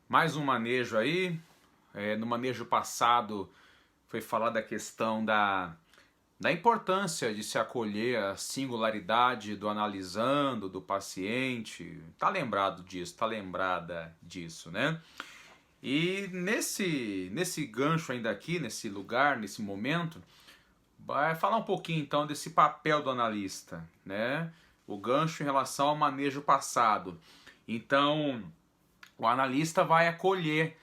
Mais um manejo aí. No manejo passado foi falar da questão da importância de se acolher a singularidade do analisando, do paciente. Tá lembrado disso, tá lembrada disso, né? E nesse gancho ainda aqui, nesse lugar, nesse momento, vai falar um pouquinho então desse papel do analista, né? O gancho em relação ao manejo passado. Então, o analista vai acolher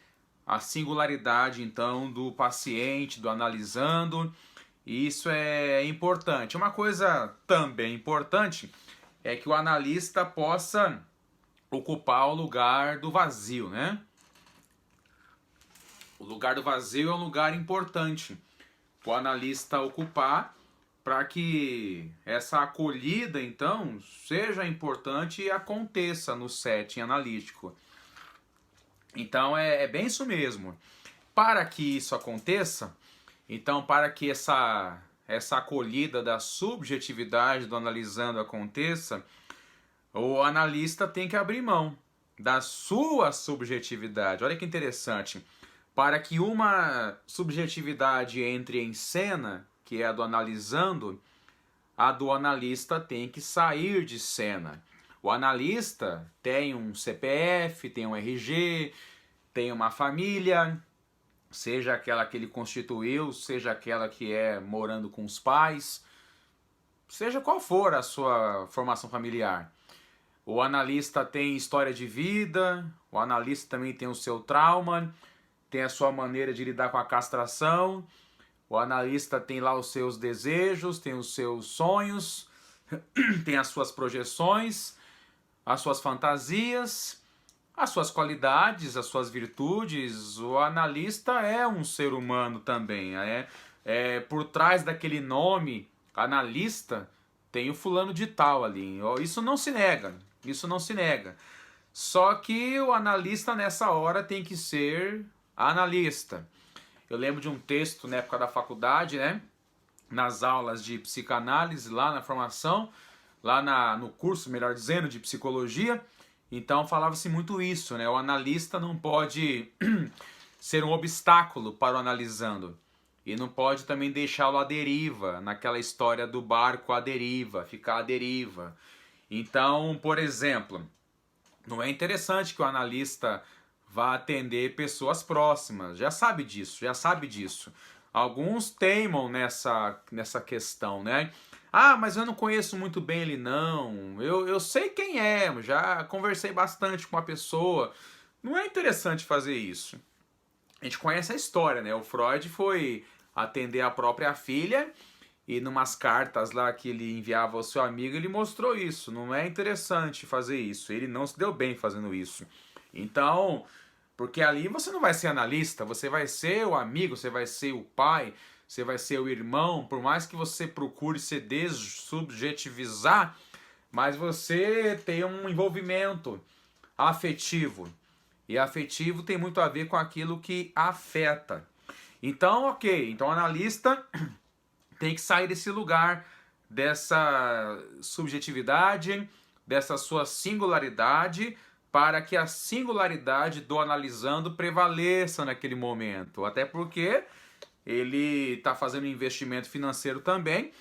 a singularidade então do paciente, do analisando, e isso é importante. Uma coisa também importante é que o analista possa ocupar o lugar do vazio, né? O lugar do vazio é um lugar importante o analista ocupar para que essa acolhida então seja importante e aconteça no setting analítico. Então é bem isso mesmo. Para que isso aconteça, então para que essa acolhida da subjetividade do analisando aconteça, o analista tem que abrir mão da sua subjetividade. Olha que interessante. Para que uma subjetividade entre em cena, que é a do analisando, a do analista tem que sair de cena. O analista tem um CPF, tem um RG, tem uma família, seja aquela que ele constituiu, seja aquela que é morando com os pais, seja qual for a sua formação familiar. O analista tem história de vida, o analista também tem o seu trauma, tem a sua maneira de lidar com a castração, o analista tem lá os seus desejos, tem os seus sonhos, tem as suas projeções, as suas fantasias, as suas qualidades, as suas virtudes. O analista é um ser humano também. Por trás daquele nome, analista, tem o fulano de tal ali. Isso não se nega, isso não se nega. Só que o analista nessa hora tem que ser analista. Eu lembro de um texto na época da faculdade, né? Nas aulas de psicanálise, lá na formação, no curso, melhor dizendo, de psicologia. Então falava-se muito isso, né? O analista não pode ser um obstáculo para o analisando. E não pode também deixá-lo à deriva, naquela história do barco à deriva, ficar à deriva. Então, por exemplo, não é interessante que o analista vá atender pessoas próximas. Já sabe disso, já sabe disso. Alguns teimam nessa questão, né? Ah, mas eu não conheço muito bem ele não. Eu sei quem é, já conversei bastante com a pessoa. Não é interessante fazer isso. A gente conhece a história, né? O Freud foi atender a própria filha e numas cartas lá que ele enviava ao seu amigo, ele mostrou isso. Não é interessante fazer isso. Ele não se deu bem fazendo isso. Então, porque ali você não vai ser analista, você vai ser o amigo, você vai ser o pai, você vai ser o irmão, por mais que você procure se dessubjetivizar, mas você tem um envolvimento afetivo. E afetivo tem muito a ver com aquilo que afeta. Então, ok, então o analista tem que sair desse lugar, dessa subjetividade, dessa sua singularidade, para que a singularidade do analisando prevaleça naquele momento. Até porque ele está fazendo investimento financeiro também,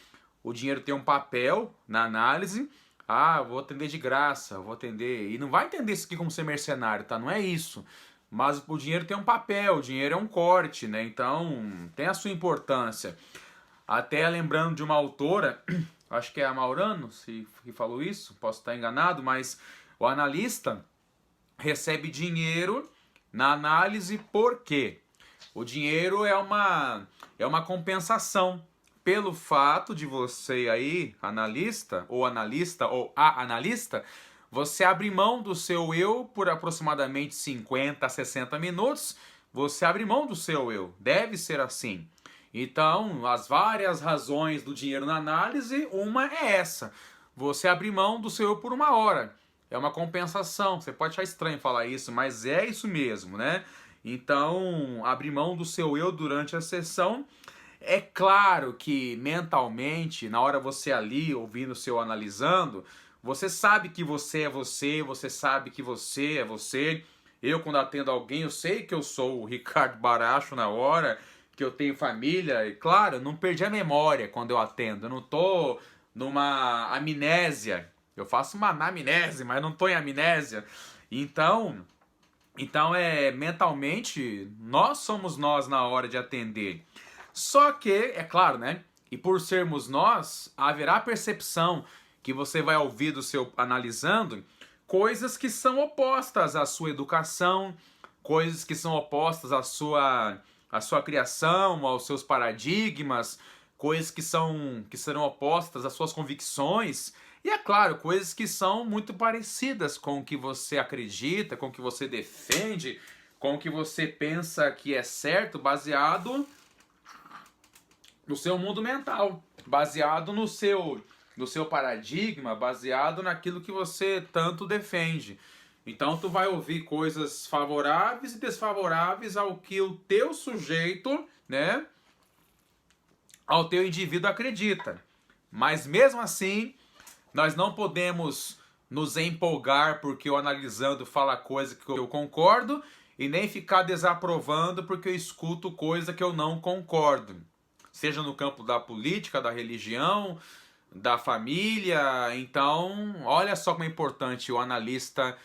o dinheiro tem um papel na análise. Ah, eu vou atender de graça, eu vou atender. E não vai entender isso aqui como ser mercenário, tá? Não é isso. Mas o dinheiro tem um papel, o dinheiro é um corte, né? Então tem a sua importância. Até lembrando de uma autora, acho que é a Maurano, que falou isso, posso estar enganado, mas o analista recebe dinheiro na análise por quê? O dinheiro é uma compensação pelo fato de você aí, analista ou a analista, você abre mão do seu eu por aproximadamente 50 a 60 minutos, você abre mão do seu eu, deve ser assim. Então, as várias razões do dinheiro na análise, uma é essa, você abre mão do seu eu por uma hora. É uma compensação. Você pode achar estranho falar isso, mas é isso mesmo, né? Então, abrir mão do seu eu durante a sessão. É claro que mentalmente, na hora você ali ouvindo o seu analisando, você sabe que você é você, você sabe que você é você. Eu, quando atendo alguém, eu sei que eu sou o Ricardo Baracho na hora, que eu tenho família, e claro, eu não perdi a memória quando eu atendo, eu não tô numa amnésia, eu faço uma anamnese, mas não tô em amnésia. Então, mentalmente, nós somos nós na hora de atender. Só que, é claro, né? E por sermos nós, haverá percepção que você vai ouvir do seu analisando coisas que são opostas à sua educação, coisas que são opostas à sua criação, aos seus paradigmas, coisas que serão opostas às suas convicções. E é claro, coisas que são muito parecidas com o que você acredita, com o que você defende, com o que você pensa que é certo, baseado no seu mundo mental, baseado no seu paradigma, baseado naquilo que você tanto defende. Então tu vai ouvir coisas favoráveis e desfavoráveis ao que o teu sujeito, né, ao teu indivíduo acredita. Mas mesmo assim, nós não podemos nos empolgar porque o analisando fala coisa que eu concordo e nem ficar desaprovando porque eu escuto coisa que eu não concordo. Seja no campo da política, da religião, da família. Então, olha só como é importante o analista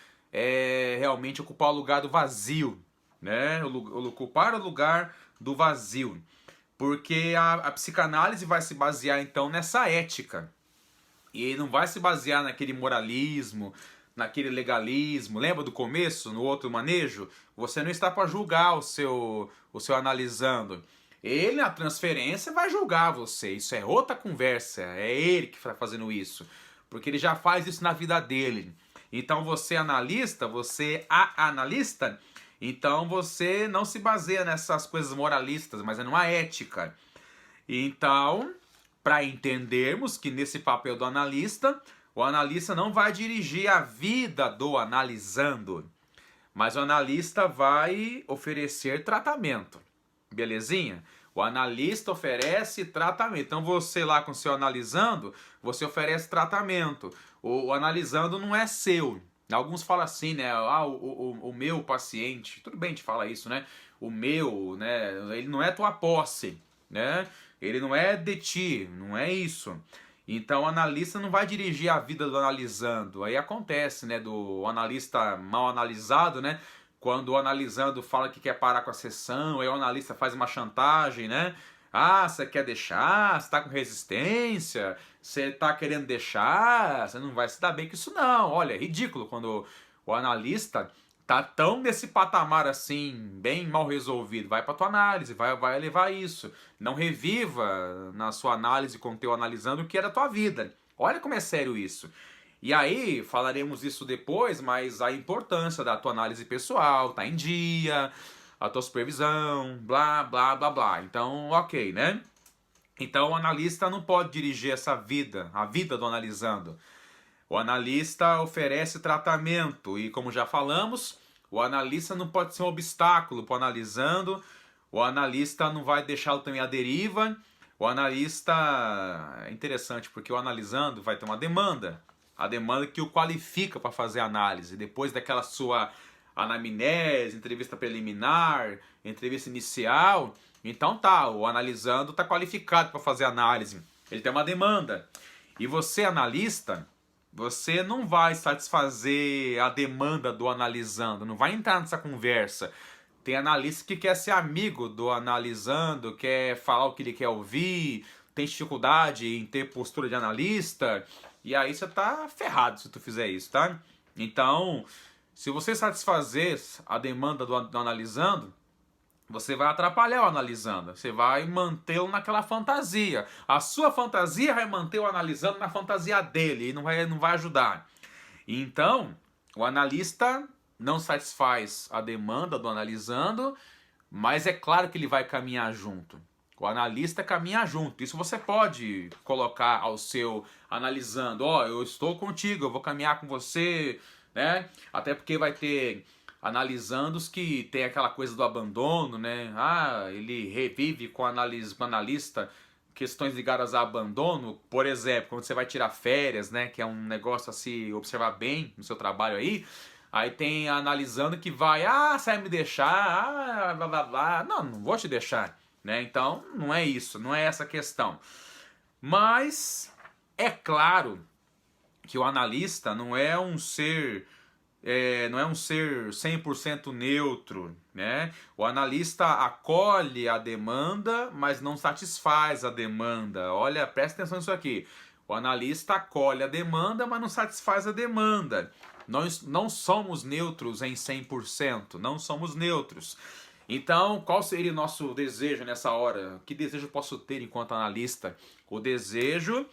realmente ocupar o lugar do vazio, né? Ocupar o lugar do vazio. Porque a psicanálise vai se basear então nessa ética. E não vai se basear naquele moralismo, naquele legalismo. Lembra do começo, no outro manejo? Você não está para julgar o seu analisando. Ele, na transferência, vai julgar você. Isso é outra conversa. É ele que está fazendo isso. Porque ele já faz isso na vida dele. Então você analista, então você não se baseia nessas coisas moralistas, mas é numa ética. Então, para entendermos que nesse papel do analista, o analista não vai dirigir a vida do analisando, mas o analista vai oferecer tratamento. Belezinha? O analista oferece tratamento. Então você lá com o seu analisando, você oferece tratamento. O analisando não é seu. Alguns falam assim, né? O meu paciente. Tudo bem te falar isso, né? O meu, né? Ele não é tua posse, né? Ele não é de ti, não é isso. Então o analista não vai dirigir a vida do analisando. Aí acontece, né? Do analista mal analisado, né? Quando o analisando fala que quer parar com a sessão, aí o analista faz uma chantagem, né? Ah, você quer deixar? Você está com resistência? Você está querendo deixar? Você não vai se dar bem com isso não. Olha, é ridículo quando o analista tá tão nesse patamar assim, bem mal resolvido. Vai para tua análise, vai levar isso. Não reviva na sua análise com o teu analisando o que era a tua vida. Olha como é sério isso. E aí, falaremos isso depois, mas a importância da tua análise pessoal, tá em dia, a tua supervisão, blá, blá, blá, blá. Então, ok, né? Então, o analista não pode dirigir essa vida, a vida do analisando. O analista oferece tratamento e, como já falamos, o analista não pode ser um obstáculo para o analisando, o analista não vai deixá-lo também à deriva. O analista é interessante porque o analisando vai ter uma demanda. A demanda que o qualifica para fazer a análise. Depois daquela sua anamnese, entrevista preliminar, entrevista inicial, então tá, o analisando está qualificado para fazer a análise. Ele tem uma demanda. E você, analista, você não vai satisfazer a demanda do analisando, não vai entrar nessa conversa. Tem analista que quer ser amigo do analisando, quer falar o que ele quer ouvir, tem dificuldade em ter postura de analista. E aí você tá ferrado se tu fizer isso, tá? Então, se você satisfazer a demanda do analisando, você vai atrapalhar o analisando. Você vai mantê-lo naquela fantasia. A sua fantasia vai manter o analisando na fantasia dele e não vai ajudar. Então, o analista não satisfaz a demanda do analisando, mas é claro que ele vai caminhar junto. O analista caminha junto. Isso você pode colocar ao seu analisando. Ó, eu estou contigo, eu vou caminhar com você, né? Até porque vai ter analisandos que tem aquela coisa do abandono, né? Ah, ele revive com o analista questões ligadas a abandono. Por exemplo, quando você vai tirar férias, né? Que é um negócio a se observar bem no seu trabalho aí. Aí tem analisando que vai, você vai me deixar, blá blá blá. Não, não vou te deixar, né? Então, não é isso, não é essa a questão. Mas é claro que o analista não é um ser não é um ser 100% neutro, né? O analista acolhe a demanda, mas não satisfaz a demanda. Olha, presta atenção nisso aqui. O analista acolhe a demanda, mas não satisfaz a demanda. Nós não somos neutros em 100%, não somos neutros. Então, qual seria o nosso desejo nessa hora? Que desejo eu posso ter enquanto analista? O desejo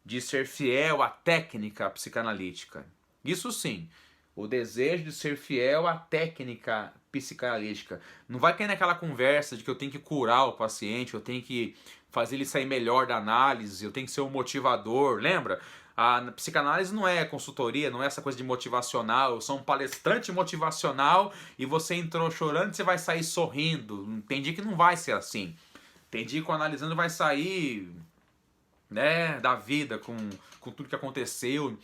de ser fiel à técnica psicanalítica. Isso sim, o desejo de ser fiel à técnica psicanalítica. Não vai cair naquela conversa de que eu tenho que curar o paciente, eu tenho que fazer ele sair melhor da análise, eu tenho que ser um motivador. Lembra? A psicanálise não é consultoria, não é essa coisa de motivacional. Eu sou um palestrante motivacional e você entrou chorando e você vai sair sorrindo. Entendi que não vai ser assim. Entendi que o analisando vai sair, né, da vida com tudo que aconteceu.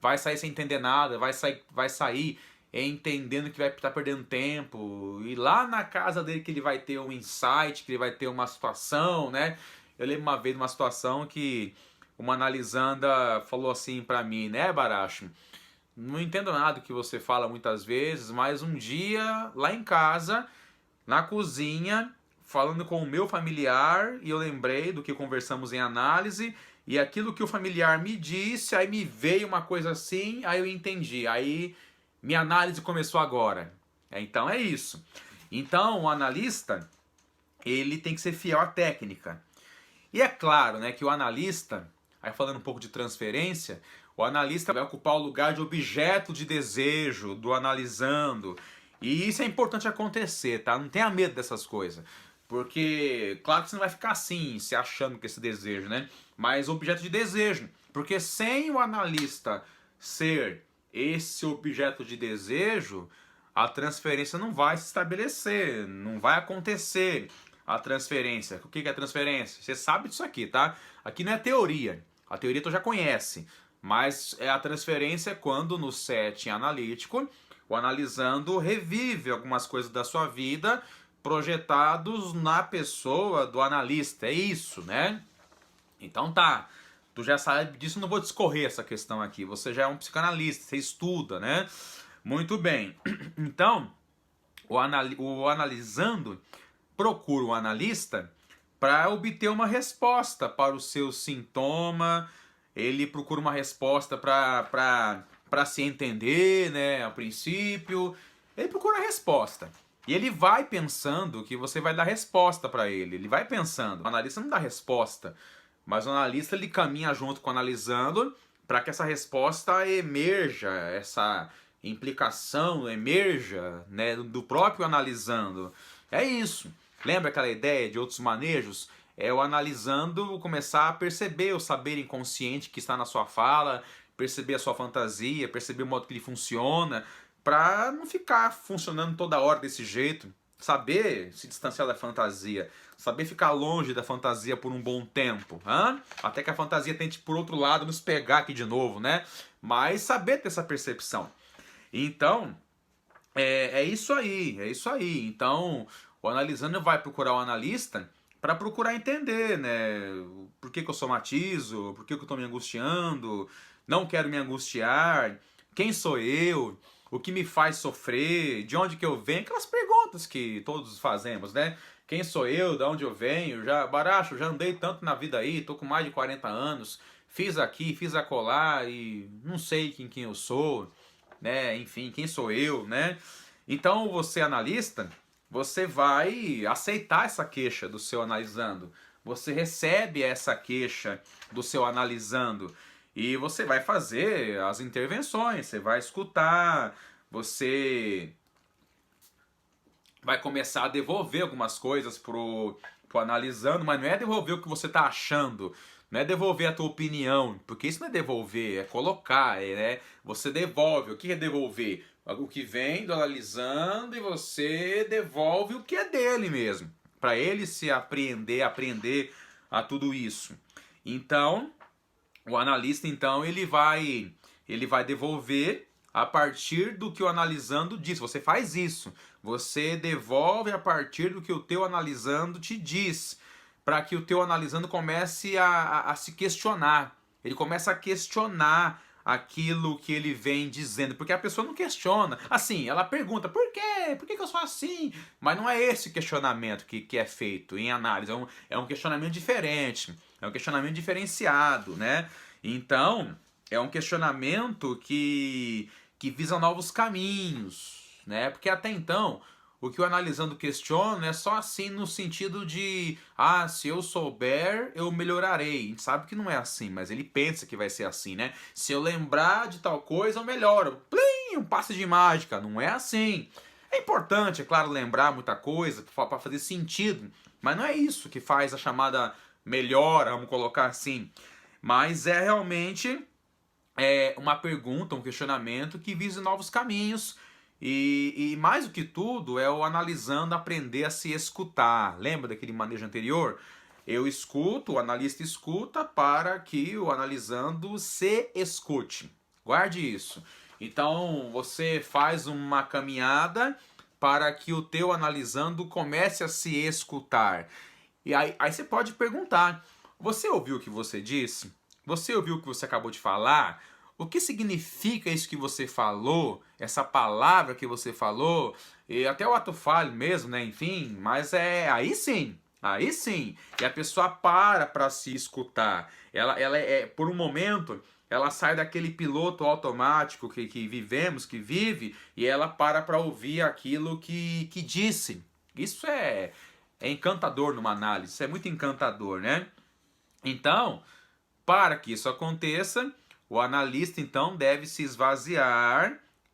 Vai sair sem entender nada, vai sair entendendo que vai estar perdendo tempo. E lá na casa dele que ele vai ter um insight, que ele vai ter uma situação, né? Eu lembro uma vez de uma situação que uma analisanda falou assim pra mim, né, Baracho? Não entendo nada do que você fala muitas vezes, mas um dia lá em casa, na cozinha, falando com o meu familiar, e eu lembrei do que conversamos em análise, e aquilo que o familiar me disse, aí me veio uma coisa assim, aí eu entendi. Aí minha análise começou agora. Então é isso. Então o analista, ele tem que ser fiel à técnica. E é claro, né, que o analista, aí falando um pouco de transferência, o analista vai ocupar o lugar de objeto de desejo do analisando. E isso é importante acontecer, tá? Não tenha medo dessas coisas. Porque, claro que você não vai ficar assim, se achando que esse desejo, né? Mas objeto de desejo. Porque sem o analista ser esse objeto de desejo, a transferência não vai se estabelecer, não vai acontecer a transferência. O que é transferência? Você sabe disso aqui, tá? Aqui não é teoria. A teoria tu já conhece. Mas a transferência é quando no setting analítico, o analisando revive algumas coisas da sua vida projetados na pessoa do analista. É isso, né? Então tá. Tu já sabe disso, não vou discorrer essa questão aqui. Você já é um psicanalista, você estuda, né? Muito bem. Então, o analisando procura o analista para obter uma resposta para o seu sintoma. Ele procura uma resposta para se entender, né? A princípio, ele procura a resposta. E ele vai pensando que você vai dar resposta para ele. Ele vai pensando. O analista não dá resposta, mas o analista ele caminha junto com o analisando para que essa resposta emerja, essa implicação emerja, né, do próprio analisando. É isso. Lembra aquela ideia de outros manejos? É o analisando começar a perceber o saber inconsciente que está na sua fala, perceber a sua fantasia, perceber o modo que ele funciona, para não ficar funcionando toda hora desse jeito. Saber se distanciar da fantasia, saber ficar longe da fantasia por um bom tempo, até que a fantasia tente por outro lado nos pegar aqui de novo, né? Mas saber ter essa percepção. Então, é isso aí, é isso aí. Então, o analisando vai procurar o analista para procurar entender, né? Por que eu somatizo, por que eu estou me angustiando, não quero me angustiar, quem sou eu, o que me faz sofrer, de onde que eu venho, aquelas perguntas que todos fazemos, né? Quem sou eu, de onde eu venho, Baracho, já andei tanto na vida aí, tô com mais de 40 anos, fiz aqui, fiz acolá e não sei quem eu sou, né? Enfim, quem sou eu, né? Então, você analista, você vai aceitar essa queixa do seu analisando. Você recebe essa queixa do seu analisando e você vai fazer as intervenções, você vai escutar, você vai começar a devolver algumas coisas pro analisando, mas não é devolver o que você está achando, não é devolver a tua opinião, porque isso não é devolver, é colocar, né? Você devolve. O que é devolver? O que vem do analisando e você devolve o que é dele mesmo, para ele se aprender a tudo isso. Então, o analista então ele vai devolver a partir do que o analisando diz. Você faz isso. Você devolve a partir do que o teu analisando te diz, para que o teu analisando comece a se questionar. Ele começa a questionar aquilo que ele vem dizendo, porque a pessoa não questiona. Assim, ela pergunta, por quê? Por que que eu sou assim? Mas não é esse questionamento que é feito em análise, é um questionamento diferente, é um questionamento diferenciado, né? Então, é um questionamento que visa novos caminhos, né? Porque até então, o que o analisando questiona é só assim no sentido de, ah, se eu souber, eu melhorarei. A gente sabe que não é assim, mas ele pensa que vai ser assim, né? Se eu lembrar de tal coisa, eu melhoro. Plim, um passe de mágica. Não é assim. É importante, é claro, lembrar muita coisa para fazer sentido, mas não é isso que faz a chamada melhora, vamos colocar assim. Mas é realmente uma pergunta, um questionamento que visa novos caminhos e mais do que tudo é o analisando aprender a se escutar. Lembra daquele manejo anterior? Eu escuto, o analista escuta para que o analisando se escute. Guarde isso. Então você faz uma caminhada para que o teu analisando comece a se escutar. E aí você pode perguntar: você ouviu o que você disse? Você ouviu o que você acabou de falar? O que significa isso que você falou? Essa palavra que você falou? E até o ato falho mesmo, né? Enfim, mas aí sim. Aí sim. E a pessoa para se escutar. Ela por um momento, ela sai daquele piloto automático que vivemos, que vive, e ela para ouvir aquilo que disse. Isso é encantador numa análise, isso é muito encantador, né? Então, para que isso aconteça, o analista então deve se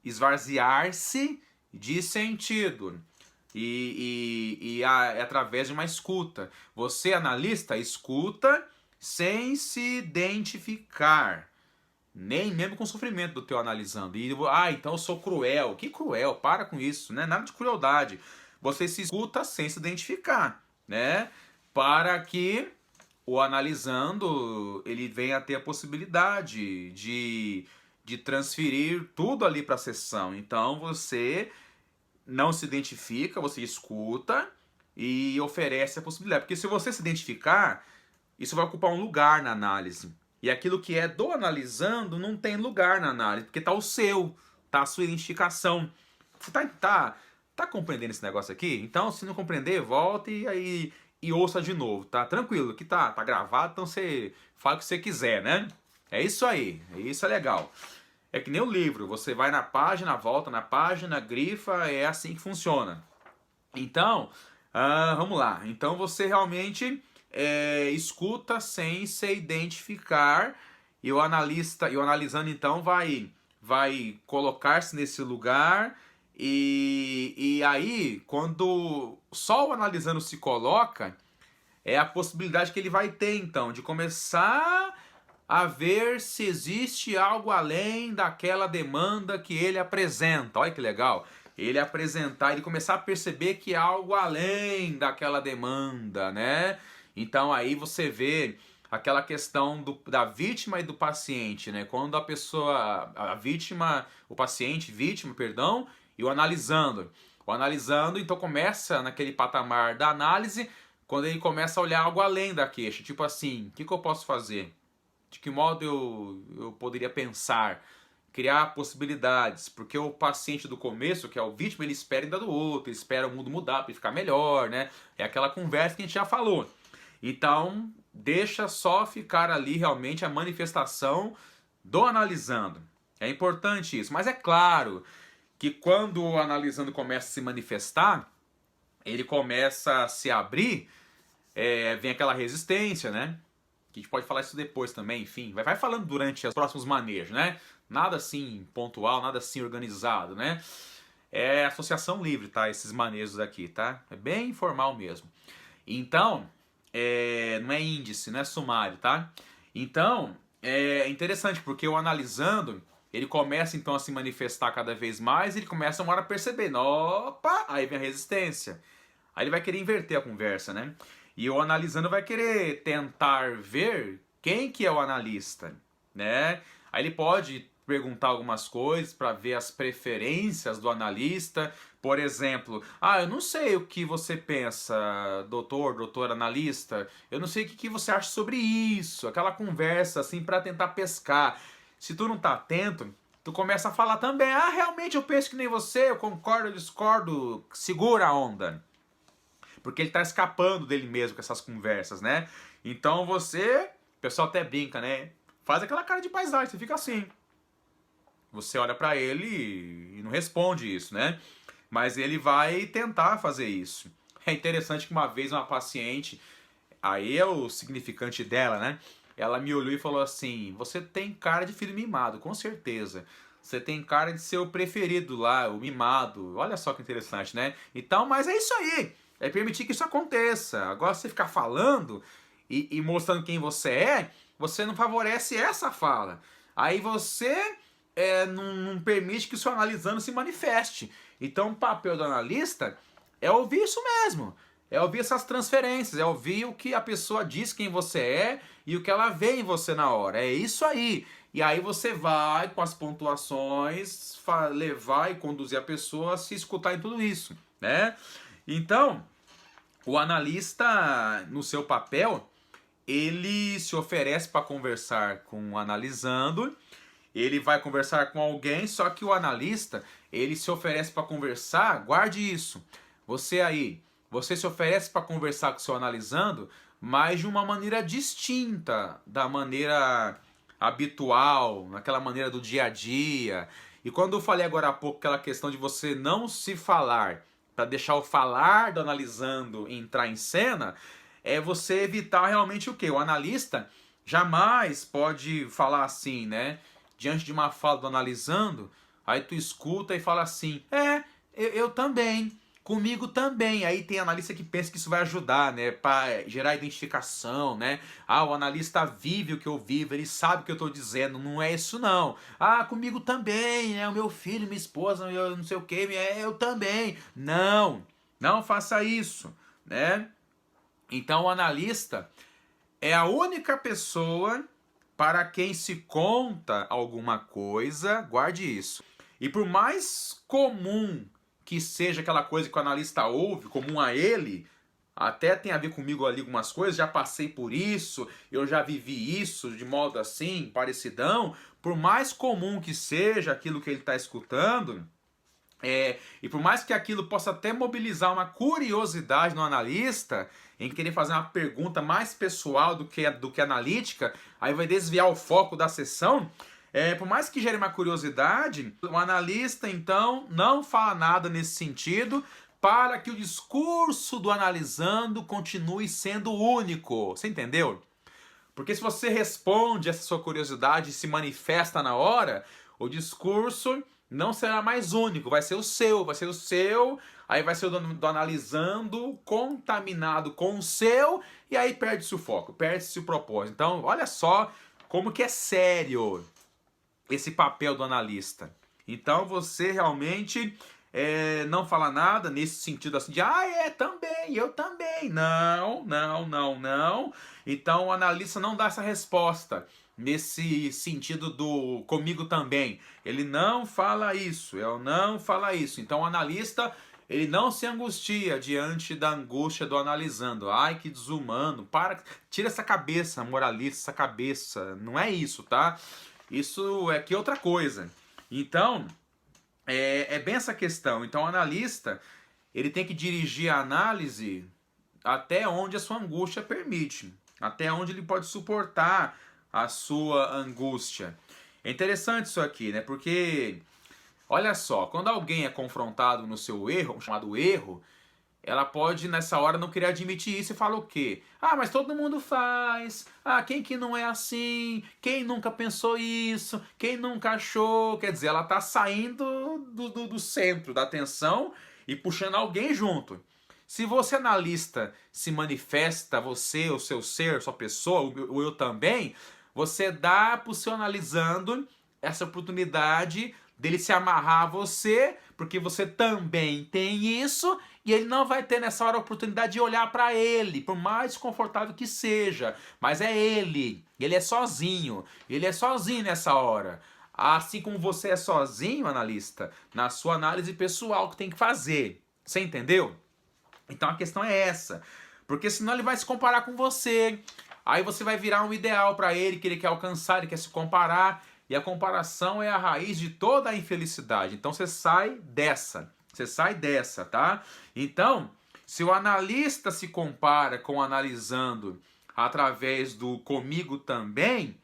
esvaziar-se de sentido. É através de uma escuta. Você, analista, escuta sem se identificar. Nem mesmo com o sofrimento do teu analisando. Então eu sou cruel. Que cruel? Para com isso, né? Nada de crueldade. Você se escuta sem se identificar, né? Para que o analisando ele venha a ter a possibilidade de transferir tudo ali para a sessão. Então você não se identifica, você escuta e oferece a possibilidade. Porque se você se identificar, isso vai ocupar um lugar na análise. E aquilo que é do analisando não tem lugar na análise, porque está o seu, tá a sua identificação. Você tá compreendendo esse negócio aqui? Então, se não compreender, volta e ouça de novo, tá? Tranquilo, que tá gravado, então você fala o que você quiser, né? É isso aí, isso é legal. É que nem o livro, você vai na página, volta na página, grifa, é assim que funciona. Então, vamos lá. Então você realmente escuta sem se identificar e o analisando então vai colocar-se nesse lugar e aí quando só o analisando se coloca é a possibilidade que ele vai ter então de começar a ver se existe algo além daquela demanda que ele apresenta. Olha que legal. Ele apresentar, ele começar a perceber que há algo além daquela demanda, né? Então aí você vê aquela questão da vítima e do paciente, né? Quando a pessoa, a vítima, o paciente, vítima, perdão, e o analisando. O analisando, então começa naquele patamar da análise, quando ele começa a olhar algo além da queixa. Tipo assim, o que eu posso fazer? De que modo eu poderia pensar? Criar possibilidades, porque o paciente do começo, que é o vítima, ele espera ainda do outro, ele espera o mundo mudar para ele ficar melhor, né? É aquela conversa que a gente já falou. Então, deixa só ficar ali realmente a manifestação do analisando. É importante isso, mas é claro que quando o analisando começa a se manifestar, ele começa a se abrir, vem aquela resistência, né? Que a gente pode falar isso depois também, enfim. Vai falando durante os próximos manejos, né? Nada assim pontual, nada assim organizado, né? É associação livre, tá? Esses manejos aqui, tá? É bem informal mesmo. Então, não é índice, não é sumário, tá? Então, é interessante porque o analisando, ele começa então a se manifestar cada vez mais, ele começa uma hora a perceber, opa, aí vem a resistência. Aí ele vai querer inverter a conversa, né? E o analisando vai querer tentar ver quem que é o analista, né? Aí ele pode perguntar algumas coisas para ver as preferências do analista. Por exemplo, eu não sei o que você pensa, doutor analista, eu não sei o que você acha sobre isso, aquela conversa assim para tentar pescar. Se tu não tá atento, tu começa a falar também, realmente eu penso que nem você, eu concordo, eu discordo, segura a onda. Porque ele tá escapando dele mesmo com essas conversas, né? Então você, o pessoal até brinca, né? Faz aquela cara de paisagem, você fica assim. Você olha pra ele e não responde isso, né? Mas ele vai tentar fazer isso. É interessante que uma vez uma paciente, aí é o significante dela, né? Ela me olhou e falou assim: você tem cara de filho mimado, com certeza. Você tem cara de ser o preferido lá, o mimado. Olha só que interessante, né? Então, mas é isso aí. É permitir que isso aconteça. Agora, você ficar falando e mostrando quem você não favorece essa fala. Aí você não permite que o seu analisando se manifeste. Então, o papel do analista é ouvir isso mesmo. É ouvir essas transferências, é ouvir o que a pessoa diz quem você é e o que ela vê em você na hora. É isso aí. E aí você vai, com as pontuações, levar e conduzir a pessoa a se escutar em tudo isso, né? Então, o analista, no seu papel, ele se oferece para conversar com o analisando, ele vai conversar com alguém, só que o analista, ele se oferece para conversar, guarde isso. Você aí, você se oferece para conversar com o seu analisando, mas de uma maneira distinta da maneira habitual, naquela maneira do dia a dia. E quando eu falei agora há pouco aquela questão de você não se falar, para deixar o falar do analisando entrar em cena, é você evitar realmente o quê? O analista jamais pode falar assim, né? Diante de uma fala do analisando, aí tu escuta e fala assim, eu também, comigo também. Aí tem analista que pensa que isso vai ajudar, né? Para gerar identificação, né? O analista vive o que eu vivo, ele sabe o que eu estou dizendo, não é isso não. Comigo também, né? O meu filho, minha esposa, eu não sei o que, eu também. Não, não faça isso, né? Então o analista é a única pessoa para quem se conta alguma coisa, guarde isso. E por mais comum que seja aquela coisa que o analista ouve, comum a ele, até tem a ver comigo ali algumas coisas, já passei por isso, eu já vivi isso de modo assim, parecidão, por mais comum que seja aquilo que ele está escutando, e por mais que aquilo possa até mobilizar uma curiosidade no analista, em querer fazer uma pergunta mais pessoal do que analítica, aí vai desviar o foco da sessão, por mais que gere uma curiosidade, o analista então não fala nada nesse sentido para que o discurso do analisando continue sendo único. Você entendeu? Porque se você responde essa sua curiosidade e se manifesta na hora, o discurso não será mais único, vai ser o seu, aí vai ser o do analisando contaminado com o seu, e aí perde-se o foco, perde-se o propósito. Então, olha só como que é sério esse papel do analista. Então, você realmente não fala nada nesse sentido assim de também, eu também. Não, não, não, não. Então, o analista não dá essa resposta nesse sentido do comigo também. Ele não fala isso, eu não falo isso. Então o analista, ele não se angustia diante da angústia do analisando. Ai, que desumano. Tira essa cabeça moralista, essa cabeça. Não é isso, tá? Isso é que outra coisa. Então, é bem essa questão. Então o analista, ele tem que dirigir a análise até onde a sua angústia permite. Até onde ele pode suportar a sua angústia. É interessante isso aqui, né? Porque, olha só, quando alguém é confrontado no seu erro, chamado erro, ela pode nessa hora não querer admitir isso e fala o quê? Mas todo mundo faz. Quem que não é assim? Quem nunca pensou isso? Quem nunca achou? Quer dizer, ela tá saindo do centro da atenção e puxando alguém junto. Se você analista se manifesta, você, o seu ser, sua pessoa, o eu também, você dá para o seu analisando essa oportunidade dele se amarrar a você, porque você também tem isso, e ele não vai ter nessa hora a oportunidade de olhar para ele, por mais desconfortável que seja. Mas é ele é sozinho nessa hora. Assim como você é sozinho, analista, na sua análise pessoal que tem que fazer. Você entendeu? Então a questão é essa. Porque senão ele vai se comparar com você. Aí você vai virar um ideal para ele que ele quer alcançar, ele quer se comparar. E a comparação é a raiz de toda a infelicidade. Então você sai dessa. Você sai dessa, tá? Então, se o analista se compara com o analisando através do comigo também,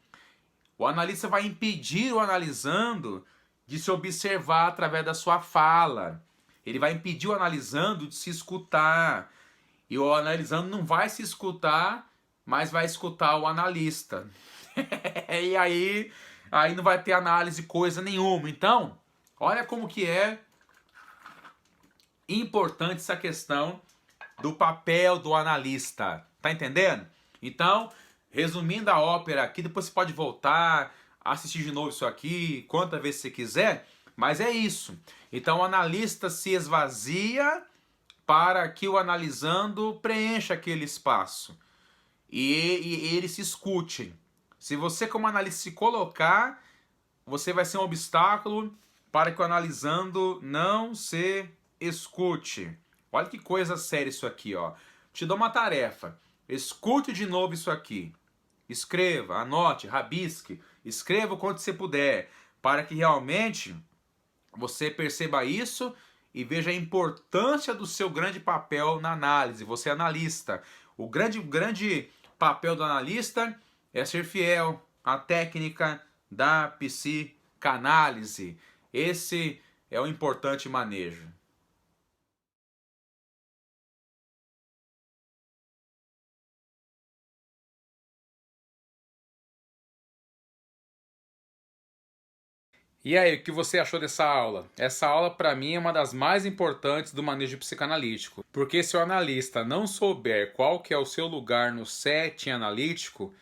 o analista vai impedir o analisando de se observar através da sua fala. Ele vai impedir o analisando de se escutar. E o analisando não vai se escutar, mas vai escutar o analista. E aí não vai ter análise coisa nenhuma. Então, olha como que é importante essa questão do papel do analista. Tá entendendo? Então, resumindo a ópera aqui, depois você pode voltar, assistir de novo isso aqui, quantas vezes você quiser, mas é isso. Então o analista se esvazia para que o analisando preencha aquele espaço. E ele se escute. Se você como analista se colocar, você vai ser um obstáculo para que o analisando não se escute. Olha que coisa séria isso aqui, ó. Te dou uma tarefa. Escute de novo isso aqui. Escreva, anote, rabisque, escreva o quanto você puder, para que realmente você perceba isso e veja a importância do seu grande papel na análise. Você é analista. O grande papel do analista é ser fiel à técnica da psicanálise. Esse é o importante manejo. E aí, o que você achou dessa aula? Essa aula, para mim, é uma das mais importantes do manejo psicanalítico. Porque se o analista não souber qual que é o seu lugar no setting analítico,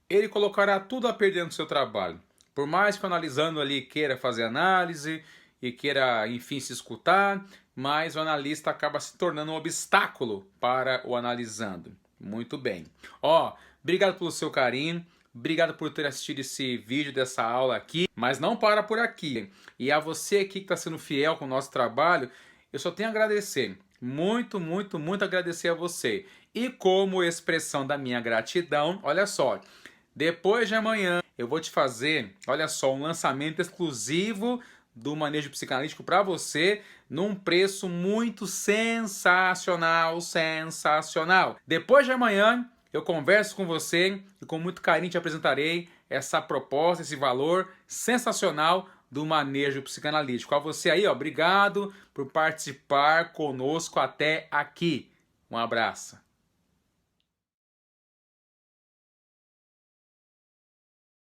ele colocará tudo a perder no seu trabalho. Por mais que o analisando ali queira fazer análise e queira, enfim, se escutar, mas o analista acaba se tornando um obstáculo para o analisando. Muito bem. Ó, obrigado pelo seu carinho. Obrigado por ter assistido esse vídeo dessa aula aqui, mas não para por aqui. E a você aqui que está sendo fiel com o nosso trabalho, eu só tenho a agradecer. Muito, muito, muito agradecer a você. E como expressão da minha gratidão, olha só, depois de amanhã eu vou te fazer, olha só, um lançamento exclusivo do manejo psicanalítico para você num preço muito sensacional, sensacional. Depois de amanhã eu converso com você e com muito carinho te apresentarei essa proposta, esse valor sensacional do manejo psicanalítico. A você aí, ó, obrigado por participar conosco até aqui. Um abraço.